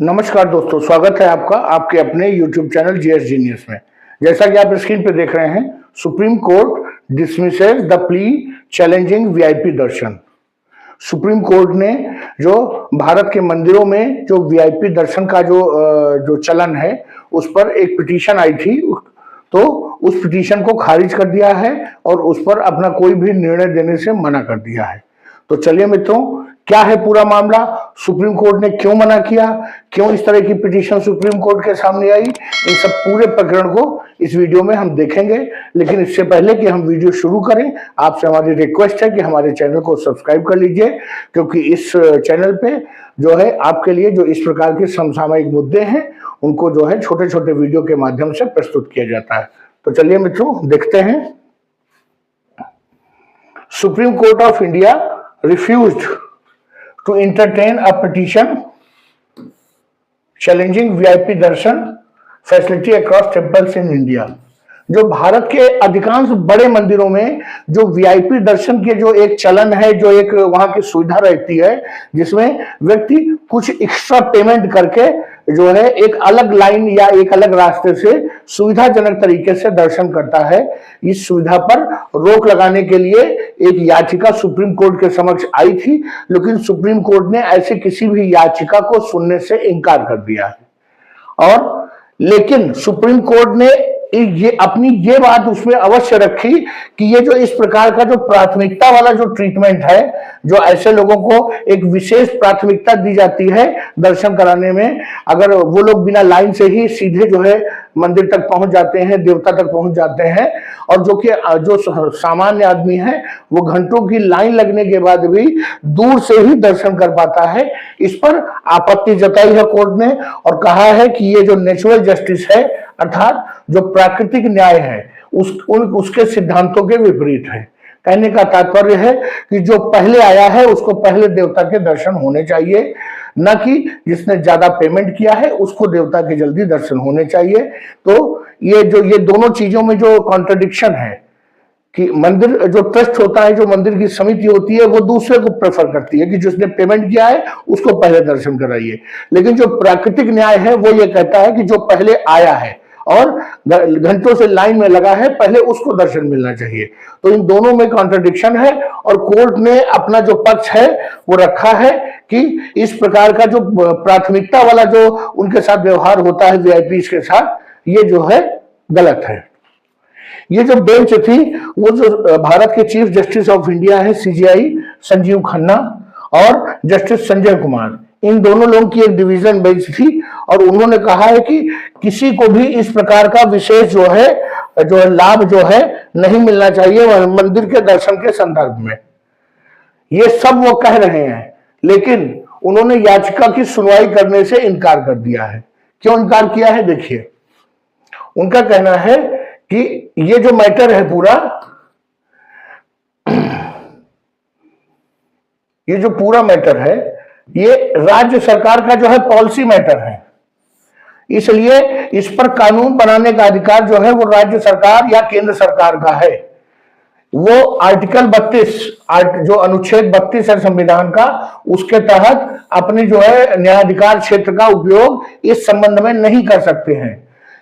नमस्कार दोस्तों, स्वागत है आपका आपके अपने YouTube चैनल जीएस जीनियस में। जैसा कि आप स्क्रीन पर देख रहे हैं, supreme court dismisses the plea challenging VIP Darshan. Supreme court ने जो भारत के मंदिरों में जो वीआईपी दर्शन का जो चलन है उस पर एक पिटीशन आई थी, तो उस पिटीशन को खारिज कर दिया है और उस पर अपना कोई भी निर्णय देने से मना कर दिया है। तो चलिए मित्रों, क्या है पूरा मामला, सुप्रीम कोर्ट ने क्यों मना किया, क्यों इस तरह की पिटीशन सुप्रीम कोर्ट के सामने आई, इन सब पूरे प्रकरण को इस वीडियो में हम देखेंगे। लेकिन इससे पहले कि हम वीडियो शुरू करें, आपसे हमारी रिक्वेस्ट है कि हमारे चैनल को सब्सक्राइब कर लीजिए, क्योंकि इस चैनल पे जो है आपके लिए जो इस प्रकार के समसामयिक मुद्दे हैं उनको जो है छोटे छोटे वीडियो के माध्यम से प्रस्तुत किया जाता है। तो चलिए मित्रों, देखते हैं। Supreme court of India refused to entertain a petition challenging VIP darshan facility across temples in India। जो भारत के अधिकांश बड़े मंदिरों में जो वीआईपी दर्शन के जो एक चलन है, जो एक वहां की सुविधा रहती है जिसमें व्यक्ति कुछ एक्स्ट्रा पेमेंट करके जो है एक अलग लाइन या एक अलग रास्ते से सुविधाजनक तरीके से दर्शन करता है, इस सुविधा पर रोक लगाने के लिए एक याचिका सुप्रीम कोर्ट के समक्ष आई थी। लेकिन सुप्रीम कोर्ट ने ऐसे किसी भी याचिका को सुनने से इनकार कर दिया है। और लेकिन सुप्रीम कोर्ट ने ये अपनी ये बात उसमें अवश्य रखी कि ये जो इस प्रकार का जो प्राथमिकता वाला जो ट्रीटमेंट है, जो ऐसे लोगों को एक विशेष प्राथमिकता दी जाती है दर्शन कराने में, अगर वो लोग बिना लाइन से ही सीधे जो है मंदिर तक पहुंच जाते हैं, देवता तक पहुंच जाते हैं, और जो सामान्य आदमी है वो घंटों की लाइन लगने के बाद भी दूर से ही दर्शन कर पाता है, इस पर आपत्ति जताई है कोर्ट ने और कहा है कि ये जो नेचुरल जस्टिस है, अर्थात जो प्राकृतिक न्याय है, उसके सिद्धांतों के विपरीत है। कहने का तात्पर्य है कि जो पहले आया है उसको पहले देवता के दर्शन होने चाहिए, न कि जिसने ज्यादा पेमेंट किया है उसको देवता के जल्दी दर्शन होने चाहिए। तो ये दोनों चीजों में जो कॉन्ट्रडिक्शन है कि मंदिर जो ट्रस्ट होता है, जो मंदिर की समिति होती है, वो दूसरे को प्रेफर करती है कि जिसने पेमेंट किया है उसको पहले दर्शन कराइए, लेकिन जो प्राकृतिक न्याय है वो ये कहता है कि जो पहले आया है और घंटों से लाइन में लगा है, पहले उसको दर्शन मिलना चाहिए। तो इन दोनों में कॉन्ट्रडिक्शन है और कोर्ट ने अपना जो पक्ष है वो रखा है कि इस प्रकार का जो प्राथमिकता वाला जो उनके साथ व्यवहार होता है वीआईपी के साथ, ये जो है गलत है। ये जो बेंच थी वो जो भारत के चीफ जस्टिस ऑफ इंडिया है सीजेआई संजीव खन्ना और जस्टिस संजय कुमार, इन दोनों लोगों की एक डिवीजन बेंच थी और उन्होंने कहा है कि किसी को भी इस प्रकार का विशेष जो लाभ जो है नहीं मिलना चाहिए मंदिर के दर्शन के संदर्भ में। ये सब वो कह रहे हैं, लेकिन उन्होंने याचिका की सुनवाई करने से इनकार कर दिया है। क्यों इनकार किया है, देखिए। उनका कहना है कि ये जो मैटर है पूरा, ये जो पूरा मैटर है ये राज्य सरकार का जो है पॉलिसी मैटर है, इसलिए इस पर कानून बनाने का अधिकार जो है वो राज्य सरकार या केंद्र सरकार का है। वो आर्टिकल 32 जो अनुच्छेद 32 है संविधान का, उसके तहत अपने जो है न्यायाधिकार क्षेत्र का उपयोग इस संबंध में नहीं कर सकते हैं।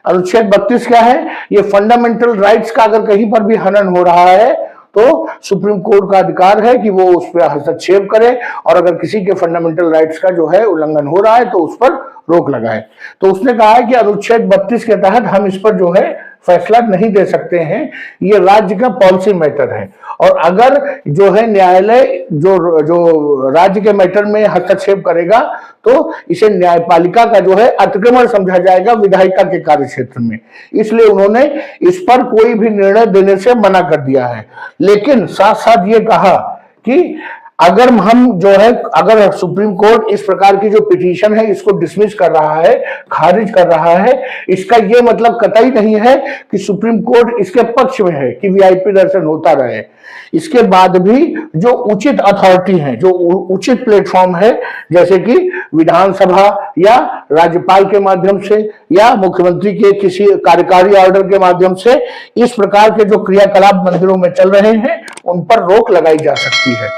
अनुच्छेद 32 क्या है, ये फंडामेंटल राइट्स का अगर कहीं पर भी हनन हो रहा है तो सुप्रीम कोर्ट का अधिकार है कि वो उस पर हस्तक्षेप करे और अगर किसी के फंडामेंटल राइट्स का जो है उल्लंघन हो रहा है तो उस पर रोक लगाए। तो उसने कहा है कि अनुच्छेद 32 के तहत हम इस पर जो है फैसला नहीं दे सकते हैं, ये राज्य का पॉलिसी मैटर है। और अगर जो है न्यायालय जो राज्य के मैटर में हस्तक्षेप करेगा तो इसे न्यायपालिका का जो है अतिक्रमण समझा जाएगा विधायिका के कार्य क्षेत्र में, इसलिए उन्होंने इस पर कोई भी निर्णय देने से मना कर दिया है। लेकिन साथ साथ ये कहा कि अगर हम जो है, अगर सुप्रीम कोर्ट इस प्रकार की जो पिटीशन है इसको डिसमिस कर रहा है, खारिज कर रहा है, इसका ये मतलब कतई नहीं है कि सुप्रीम कोर्ट इसके पक्ष में है कि वीआईपी दर्शन होता रहे। इसके बाद भी जो उचित अथॉरिटी है, जो उचित प्लेटफॉर्म है, जैसे कि विधानसभा या राज्यपाल के माध्यम से या मुख्यमंत्री के किसी कार्यकारी ऑर्डर के माध्यम से इस प्रकार के जो क्रियाकलाप मंदिरों में चल रहे हैं उन पर रोक लगाई जा सकती है।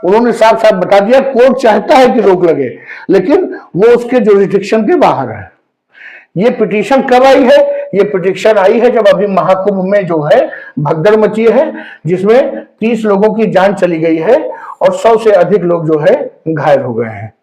उन्होंने साफ साफ बता दिया, कोर्ट चाहता है कि रोक लगे, लेकिन वो उसके जुरिडिक्शन के बाहर है। ये पिटीशन कब आई है? ये पिटीशन आई है जब अभी महाकुंभ में जो है भगदड़ मची है, जिसमें 30 लोगों की जान चली गई है और 100 से अधिक लोग जो है घायल हो गए हैं।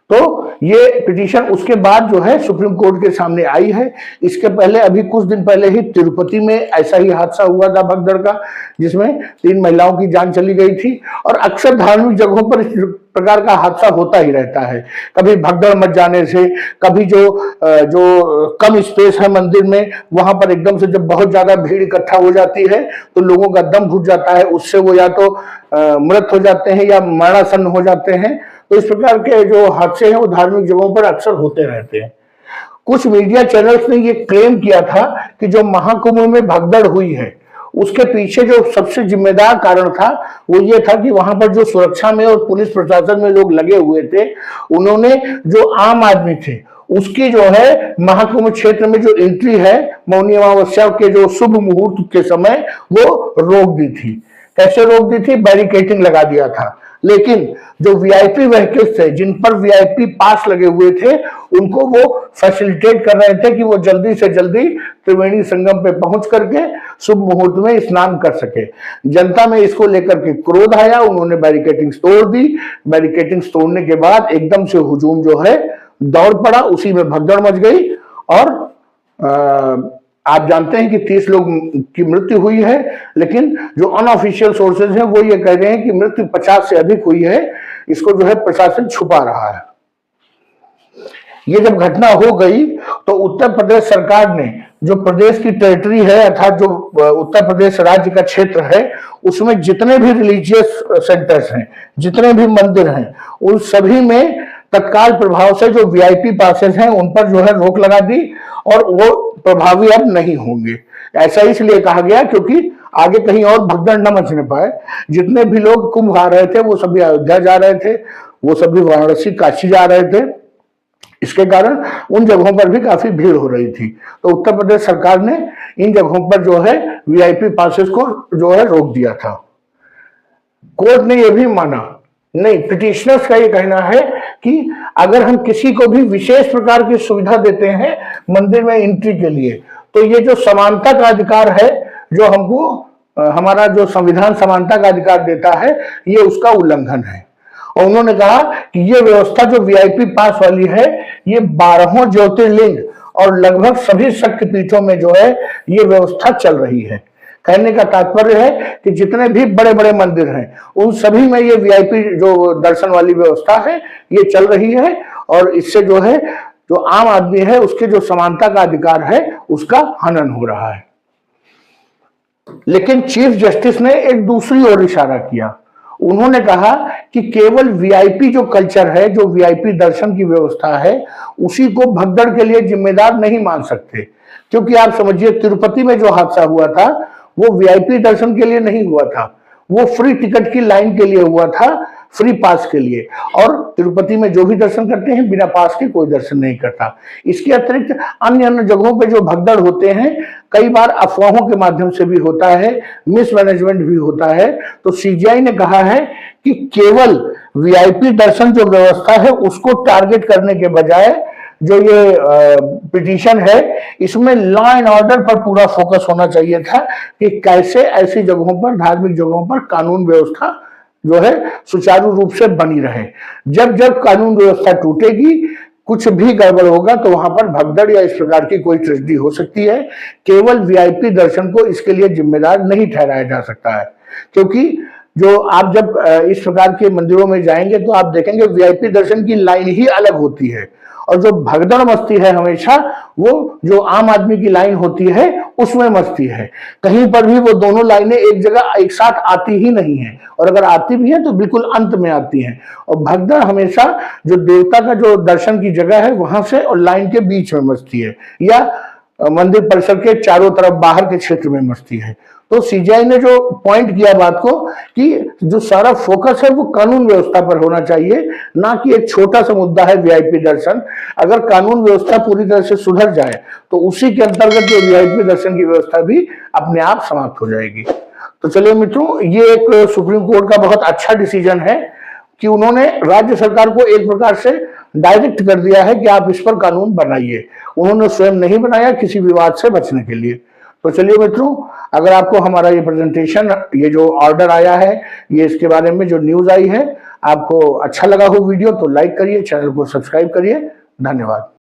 तो ये पिटीशन उसके बाद जो है सुप्रीम कोर्ट के सामने आई है। इसके पहले अभी कुछ दिन पहले ही तिरुपति में ऐसा ही हादसा हुआ था भगदड़ का, जिसमें 3 महिलाओं की जान चली गई थी। और अक्सर धार्मिक जगहों पर इस प्रकार का हादसा होता ही रहता है, कभी भगदड़ मच जाने से, कभी जो कम स्पेस है मंदिर में, वहां पर एकदम से जब बहुत ज्यादा भीड़ इकट्ठा हो जाती है तो लोगों का दम घुट जाता है, उससे वो या तो मृत हो जाते हैं या मरणासन्न हो जाते हैं। तो इस प्रकार के जो हादसे हैं वो धार्मिक जगहों पर अक्सर होते रहते हैं। कुछ मीडिया चैनल्स ने ये क्लेम किया था कि जो महाकुंभ में भगदड़ हुई है उसके पीछे जो सबसे जिम्मेदार कारण था वो ये था कि वहां पर जो सुरक्षा में और पुलिस प्रशासन में लोग लगे हुए थे, उन्होंने जो आम आदमी थे उसकी जो है महाकुंभ क्षेत्र में जो एंट्री है मौनी अमावस्या के जो शुभ मुहूर्त के समय वो रोक दी थी। कैसे रोक दी थी? बैरिकेटिंग लगा दिया था। लेकिन जो वीआईपी व्हीकल्स थे, जिन पर वीआईपी पास लगे हुए थे, उनको वो फैसिलिटेट कर रहे थे कि वो जल्दी से जल्दी त्रिवेणी संगम पे पहुंच करके शुभ मुहूर्त में स्नान कर सके। जनता में इसको लेकर के क्रोध आया, उन्होंने बैरिकेटिंग तोड़ दी। बैरिकेटिंग तोड़ने के बाद एकदम से हुजूम जो है दौड़ पड़ा, उसी में भगदड़ मच गई और आप जानते हैं कि 30 लोग की मृत्यु हुई है, लेकिन जो अनऑफिशियल सोर्सेज हैं वो ये कह रहे हैं कि मृत्यु 50 से अधिक हुई है। इसको जो है प्रशासन छुपा रहा है। ये जब घटना हो गई तो उत्तर प्रदेश सरकार ने जो प्रदेश की टेरिटरी है, अर्थात जो उत्तर प्रदेश राज्य का क्षेत्र है, उसमें जितने भी रिलीजियस सेंटर्स हैं, जितने भी मंदिर हैं, उन सभी में तत्काल प्रभाव से जो वीआईपी पासेस हैं उन पर जो है रोक लगा दी और वो प्रभावी अब नहीं होंगे। ऐसा इसलिए कहा गया क्योंकि आगे कहीं और भगदड़ न मचने पाए। जितने भी लोग कुंभ आ रहे थे वो सभी अयोध्या जा रहे थे, वो सभी वाराणसी काशी जा रहे थे। इसके कारण उन जगहों पर भी काफी भीड़ हो रही थी। तो उत्तर प्रदेश सरकार ने इन जगहों पर जो है वीआईपी पासेस को जो है रोक दिया था। कोर्ट ने यह भी माना, नहीं, पिटिशनर्स का ये कहना है कि अगर हम किसी को भी विशेष प्रकार की सुविधा देते हैं मंदिर में एंट्री के लिए, तो ये जो समानता का अधिकार है, जो हमको हमारा जो संविधान समानता का अधिकार देता है, ये उसका उल्लंघन है। और उन्होंने कहा कि ये व्यवस्था जो वीआईपी पास वाली है, ये 12 ज्योतिर्लिंग और लगभग सभी शक्तिपीठों में जो है ये व्यवस्था चल रही है। कहने का तात्पर्य है कि जितने भी बड़े बड़े मंदिर हैं उन सभी में ये वीआईपी जो दर्शन वाली व्यवस्था है ये चल रही है, और इससे जो है जो आम आदमी है उसके जो समानता का अधिकार है उसका हनन हो रहा है। लेकिन चीफ जस्टिस ने एक दूसरी ओर इशारा किया। उन्होंने कहा कि केवल वीआईपी जो कल्चर है, जो वीआईपी दर्शन की व्यवस्था है, उसी को भगदड़ के लिए जिम्मेदार नहीं मान सकते। क्योंकि आप समझिए तिरुपति में जो हादसा हुआ था वो वीआईपी दर्शन के लिए नहीं हुआ था, वो फ्री टिकट की लाइन के लिए हुआ था, फ्री पास के लिए। और तिरुपति में जो भी दर्शन करते हैं बिना पास के कोई दर्शन नहीं करता। इसके अतिरिक्त अन्य अन्य जगहों पे जो भगदड़ होते हैं कई बार अफवाहों के माध्यम से भी होता है, मिसमैनेजमेंट भी होता है। तो सीजीआई ने कहा है कि केवल वीआईपी दर्शन जो व्यवस्था है उसको टारगेट करने के बजाय जो ये पिटीशन है इसमें लॉ एंड ऑर्डर पर पूरा फोकस होना चाहिए था कि कैसे ऐसी जगहों पर, धार्मिक जगहों पर कानून व्यवस्था जो है सुचारू रूप से बनी रहे। जब जब कानून व्यवस्था टूटेगी, कुछ भी गड़बड़ होगा तो वहां पर भगदड़ या इस प्रकार की कोई ट्रेजेडी हो सकती है। केवल वीआईपी दर्शन को इसके लिए जिम्मेदार नहीं ठहराया जा सकता है, क्योंकि जो आप जब इस प्रकार के मंदिरों में जाएंगे तो आप देखेंगे वीआईपी दर्शन की लाइन ही अलग होती है, और जो भगदड़ मस्ती है हमेशा वो जो आम आदमी की लाइन होती है उसमें मस्ती है। कहीं पर भी वो दोनों लाइनें एक जगह एक साथ आती ही नहीं है, और अगर आती भी है तो बिल्कुल अंत में आती हैं। और भगदड़ हमेशा जो देवता का जो दर्शन की जगह है वहां से और लाइन के बीच में मस्ती है, या मंदिर परिसर के चारों तरफ बाहर के क्षेत्र में मस्ती है। तो सीजीआई ने जो पॉइंट किया बात को कि जो सारा फोकस है वो कानून व्यवस्था पर होना चाहिए, ना कि एक छोटा सा मुद्दा है वीआईपी दर्शन। अगर कानून व्यवस्था पूरी तरह से सुधर जाए तो उसी के अंतर्गत जो वीआईपी दर्शन की व्यवस्था भी अपने आप समाप्त हो जाएगी। तो चलिए मित्रों, ये एक सुप्रीम कोर्ट का बहुत अच्छा डिसीजन है कि उन्होंने राज्य सरकार को एक प्रकार से डायरेक्ट कर दिया है कि आप इस पर कानून बनाइए। उन्होंने स्वयं नहीं बनाया किसी विवाद से बचने के लिए। तो चलिए मित्रों, अगर आपको हमारा ये प्रेजेंटेशन, ये जो ऑर्डर आया है, ये इसके बारे में जो न्यूज आई है, आपको अच्छा लगा हो वीडियो तो लाइक करिए, चैनल को सब्सक्राइब करिए। धन्यवाद।